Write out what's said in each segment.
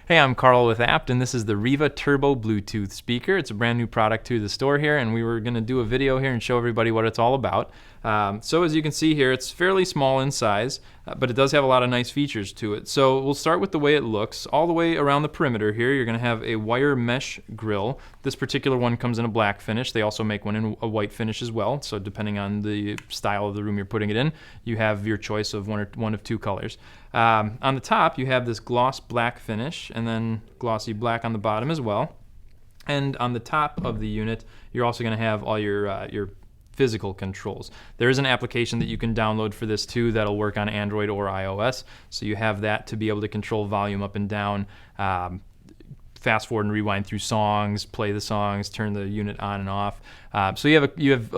Hey, I'm Carl with Apt, and this is the RIVA Turbo Bluetooth speaker. It's a brand new product to the store here, and we were going to do a video here and show everybody what it's all about. So as you can see here, it's fairly small in size, but it does have a lot of nice features to it. So we'll start with the way it looks. All the way around the perimeter here, you're going to have a wire mesh grill. This particular one comes in a black finish. They also make one in a white finish as well. So depending on the style of the room you're putting it in, you have your choice of one of two colors. On the top, you have this gloss black finish, and then glossy black on the bottom as well. And on the top of the unit, you're also going to have all your physical controls. There is an application that you can download for this too that'll work on Android or iOS. So you have that to be able to control volume up and down, fast forward and rewind through songs, play the songs, turn the unit on and off. So you have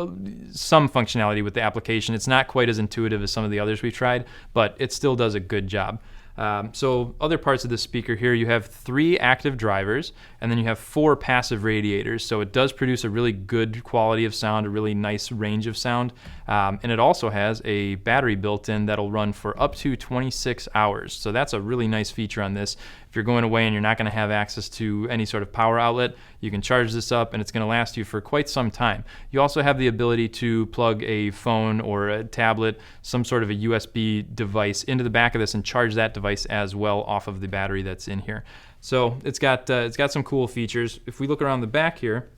some functionality with the application. It's not quite as intuitive as some of the others we've tried, but it still does a good job. So other parts of the speaker here, you have 3 active drivers, and then you have 4 passive radiators. So it does produce a really good quality of sound, a really nice range of sound. And it also has a battery built in that'll run for up to 26 hours. So that's a really nice feature on this. If you're going away and you're not going to have access to any sort of power outlet, you can charge this up and it's going to last you for quite some time. You also have the ability to plug a phone or a tablet, some sort of a USB device into the back of this and charge that device as well off of the battery that's in here. So it's got some cool features. If we look around the back here,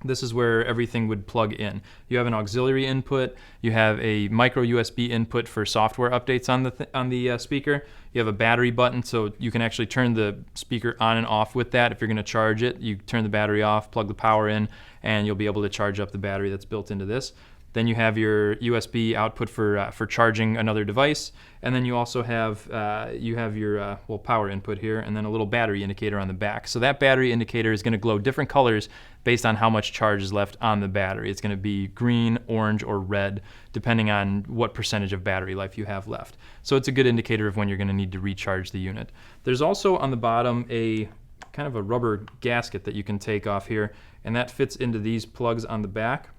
this is where everything would plug in. You have an auxiliary input. You have a micro USB input for software updates on the speaker. You have a battery button, so you can actually turn the speaker on and off with that. If you're going to charge it, you turn the battery off, plug the power in, and you'll be able to charge up the battery that's built into this. Then you have your USB output for charging another device, and then you also have your power input here, and then a little battery indicator on the back. So that battery indicator is going to glow different colors based on how much charge is left on the battery. It's going to be green, orange, or red, depending on what percentage of battery life you have left. So it's a good indicator of when you're going to need to recharge the unit. There's also on the bottom a kind of a rubber gasket that you can take off here, and that fits into these plugs on the back.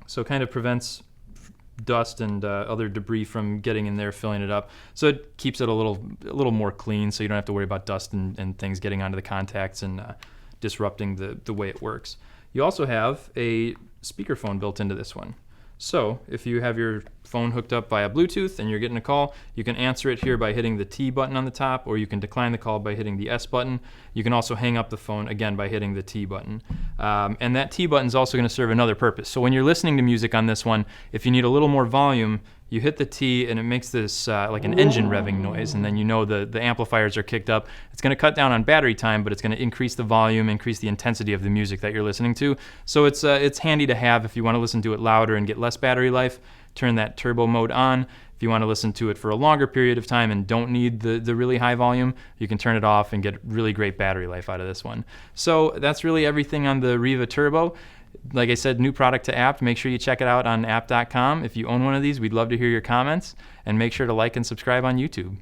So it kind of prevents dust and other debris from getting in there, filling it up. So it keeps it a little more clean, so you don't have to worry about dust and things getting onto the contacts and disrupting the way it works. You also have a speakerphone built into this one. So if you have your phone hooked up via Bluetooth and you're getting a call, you can answer it here by hitting the T button on the top, or you can decline the call by hitting the S button. You can also hang up the phone, again, by hitting the T button. And that T button is also going to serve another purpose. So when you're listening to music on this one, if you need a little more volume, you hit the T and it makes this like an engine revving noise, and then you know the amplifiers are kicked up. It's going to cut down on battery time, but it's going to increase the volume, increase the intensity of the music that you're listening to. So it's handy to have if you want to listen to it louder and get less battery life. Turn that turbo mode on. If you want to listen to it for a longer period of time and don't need the really high volume, you can turn it off and get really great battery life out of this one. So that's really everything on the RIVA Turbo. Like I said, new product to Apt. Make sure you check it out on apt.com. If you own one of these, we'd love to hear your comments, and make sure to like and subscribe on YouTube.